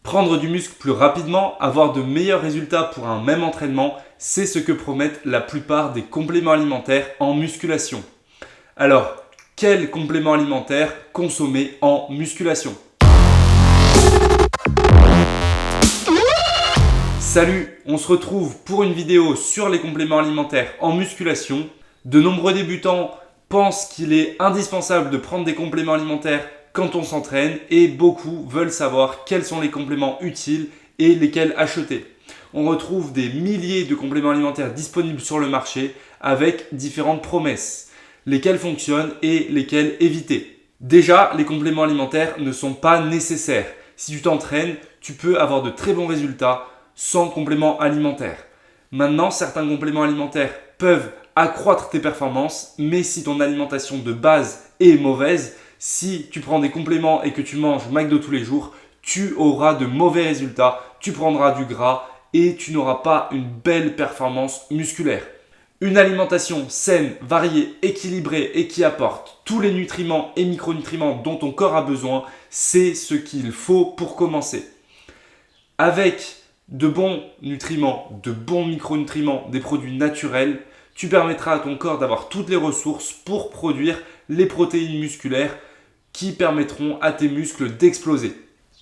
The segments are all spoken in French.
Prendre du muscle plus rapidement, avoir de meilleurs résultats pour un même entraînement, c'est ce que promettent la plupart des compléments alimentaires en musculation. Alors, quels compléments alimentaires consommer en musculation? Salut, on se retrouve pour une vidéo sur les compléments alimentaires en musculation. De nombreux débutants pensent qu'il est indispensable de prendre des compléments alimentaires quand on s'entraîne et beaucoup veulent savoir quels sont les compléments utiles et lesquels acheter. On retrouve des milliers de compléments alimentaires disponibles sur le marché avec différentes promesses, lesquels fonctionnent et lesquels éviter. Déjà, les compléments alimentaires ne sont pas nécessaires. Si tu t'entraînes, tu peux avoir de très bons résultats sans compléments alimentaires. Maintenant, certains compléments alimentaires peuvent accroître tes performances, mais si ton alimentation de base est mauvaise, si tu prends des compléments et que tu manges McDo tous les jours, tu auras de mauvais résultats, tu prendras du gras et tu n'auras pas une belle performance musculaire. Une alimentation saine, variée, équilibrée et qui apporte tous les nutriments et micronutriments dont ton corps a besoin, c'est ce qu'il faut pour commencer. Avec de bons nutriments, de bons micronutriments, des produits naturels, tu permettras à ton corps d'avoir toutes les ressources pour produire les protéines musculaires qui permettront à tes muscles d'exploser.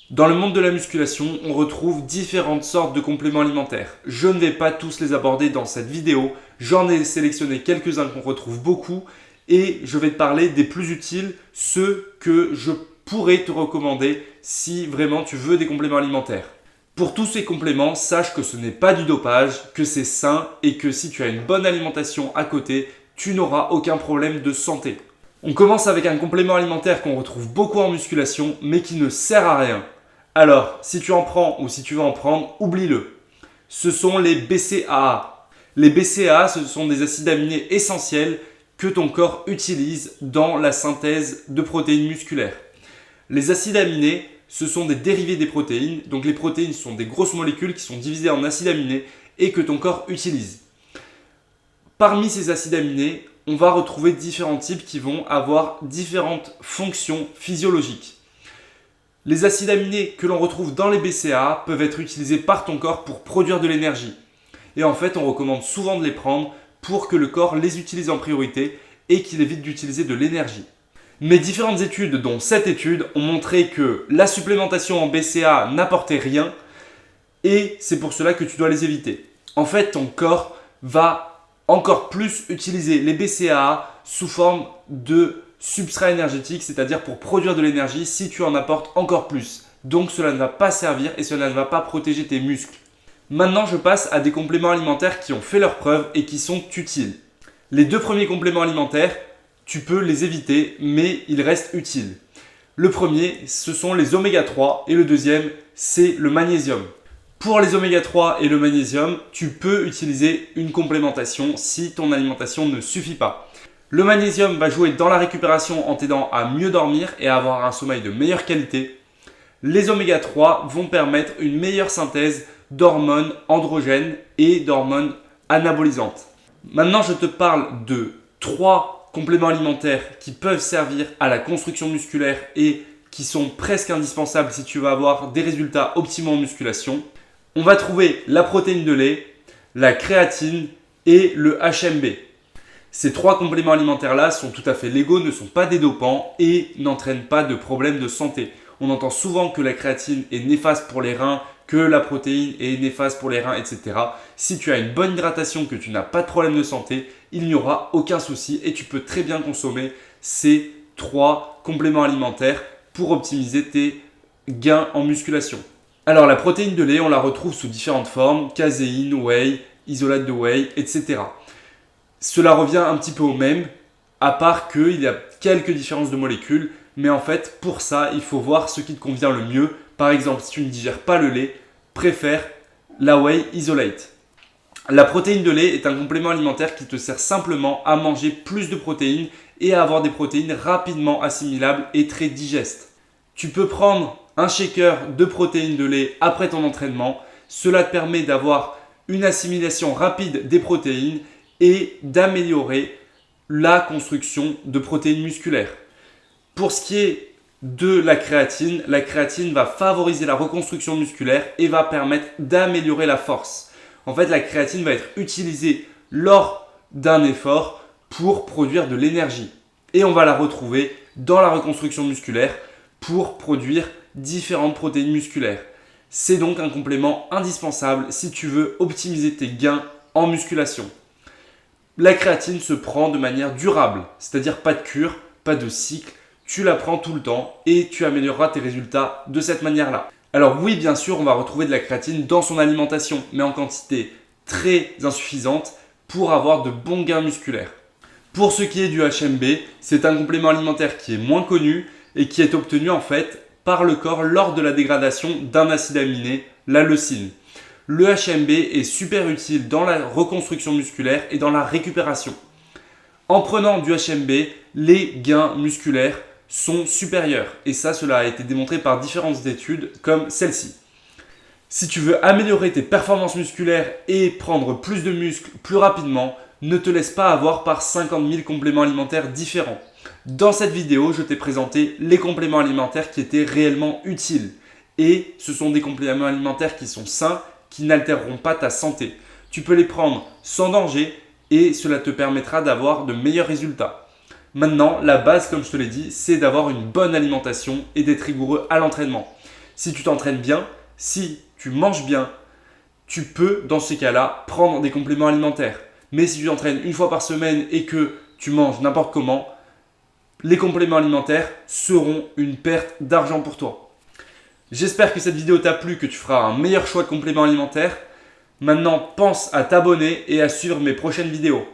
Dans le monde de la musculation, on retrouve différentes sortes de compléments alimentaires. Je ne vais pas tous les aborder dans cette vidéo, j'en ai sélectionné quelques-uns qu'on retrouve beaucoup et je vais te parler des plus utiles, ceux que je pourrais te recommander si vraiment tu veux des compléments alimentaires. Pour tous ces compléments, sache que ce n'est pas du dopage, que c'est sain et que si tu as une bonne alimentation à côté, tu n'auras aucun problème de santé. On commence avec un complément alimentaire qu'on retrouve beaucoup en musculation mais qui ne sert à rien. Alors, si tu en prends ou si tu veux en prendre, oublie-le. Ce sont les BCAA. Les BCAA, ce sont des acides aminés essentiels que ton corps utilise dans la synthèse de protéines musculaires. Les acides aminés, ce sont des dérivés des protéines. Donc les protéines sont des grosses molécules qui sont divisées en acides aminés et que ton corps utilise. Parmi ces acides aminés, on va retrouver différents types qui vont avoir différentes fonctions physiologiques. Les acides aminés que l'on retrouve dans les BCAA peuvent être utilisés par ton corps pour produire de l'énergie. Et en fait, on recommande souvent de les prendre pour que le corps les utilise en priorité et qu'il évite d'utiliser de l'énergie. Mais différentes études, dont cette étude, ont montré que la supplémentation en BCAA n'apportait rien et c'est pour cela que tu dois les éviter. En fait, ton corps va encore plus utiliser les BCAA sous forme de substrat énergétique, c'est-à-dire pour produire de l'énergie si tu en apportes encore plus. Donc cela ne va pas servir et cela ne va pas protéger tes muscles. Maintenant, je passe à des compléments alimentaires qui ont fait leurs preuves et qui sont utiles. Les deux premiers compléments alimentaires, tu peux les éviter, mais ils restent utiles. Le premier, ce sont les oméga 3 et le deuxième, c'est le magnésium. Pour les oméga 3 et le magnésium, tu peux utiliser une complémentation si ton alimentation ne suffit pas. Le magnésium va jouer dans la récupération en t'aidant à mieux dormir et à avoir un sommeil de meilleure qualité. Les oméga 3 vont permettre une meilleure synthèse d'hormones androgènes et d'hormones anabolisantes. Maintenant, je te parle de 3 compléments alimentaires qui peuvent servir à la construction musculaire et qui sont presque indispensables si tu veux avoir des résultats optimaux en musculation. On va trouver la protéine de lait, la créatine et le HMB. Ces 3 compléments alimentaires-là sont tout à fait légaux, ne sont pas des dopants et n'entraînent pas de problèmes de santé. On entend souvent que la créatine est néfaste pour les reins, que la protéine est néfaste pour les reins, etc. Si tu as une bonne hydratation, que tu n'as pas de problème de santé, il n'y aura aucun souci et tu peux très bien consommer ces 3 compléments alimentaires pour optimiser tes gains en musculation. Alors la protéine de lait, on la retrouve sous différentes formes, caséine, whey, isolate de whey, etc. Cela revient un petit peu au même, à part qu'il y a quelques différences de molécules, mais en fait pour ça, il faut voir ce qui te convient le mieux. Par exemple, si tu ne digères pas le lait, préfère la whey isolate. La protéine de lait est un complément alimentaire qui te sert simplement à manger plus de protéines et à avoir des protéines rapidement assimilables et très digestes. Tu peux prendre un shaker de protéines de lait après ton entraînement. Cela te permet d'avoir une assimilation rapide des protéines et d'améliorer la construction de protéines musculaires. Pour ce qui est de la créatine. La créatine va favoriser la reconstruction musculaire et va permettre d'améliorer la force. En fait, la créatine va être utilisée lors d'un effort pour produire de l'énergie. Et on va la retrouver dans la reconstruction musculaire pour produire différentes protéines musculaires. C'est donc un complément indispensable si tu veux optimiser tes gains en musculation. La créatine se prend de manière durable, c'est-à-dire pas de cure, pas de cycle, tu la prends tout le temps et tu amélioreras tes résultats de cette manière-là. Alors oui, bien sûr, on va retrouver de la créatine dans son alimentation, mais en quantité très insuffisante pour avoir de bons gains musculaires. Pour ce qui est du HMB, c'est un complément alimentaire qui est moins connu et qui est obtenu en fait par le corps lors de la dégradation d'un acide aminé, la leucine. Le HMB est super utile dans la reconstruction musculaire et dans la récupération. En prenant du HMB, les gains musculaires sont supérieurs et ça, cela a été démontré par différentes études comme celle-ci. Si tu veux améliorer tes performances musculaires et prendre plus de muscles plus rapidement, ne te laisse pas avoir par 50 000 compléments alimentaires différents. Dans cette vidéo, je t'ai présenté les compléments alimentaires qui étaient réellement utiles. Et ce sont des compléments alimentaires qui sont sains, qui n'altéreront pas ta santé. Tu peux les prendre sans danger et cela te permettra d'avoir de meilleurs résultats. Maintenant, la base, comme je te l'ai dit, c'est d'avoir une bonne alimentation et d'être rigoureux à l'entraînement. Si tu t'entraînes bien, si tu manges bien, tu peux, dans ces cas-là, prendre des compléments alimentaires. Mais si tu t'entraînes une fois par semaine et que tu manges n'importe comment, les compléments alimentaires seront une perte d'argent pour toi. J'espère que cette vidéo t'a plu, que tu feras un meilleur choix de compléments alimentaires. Maintenant, pense à t'abonner et à suivre mes prochaines vidéos.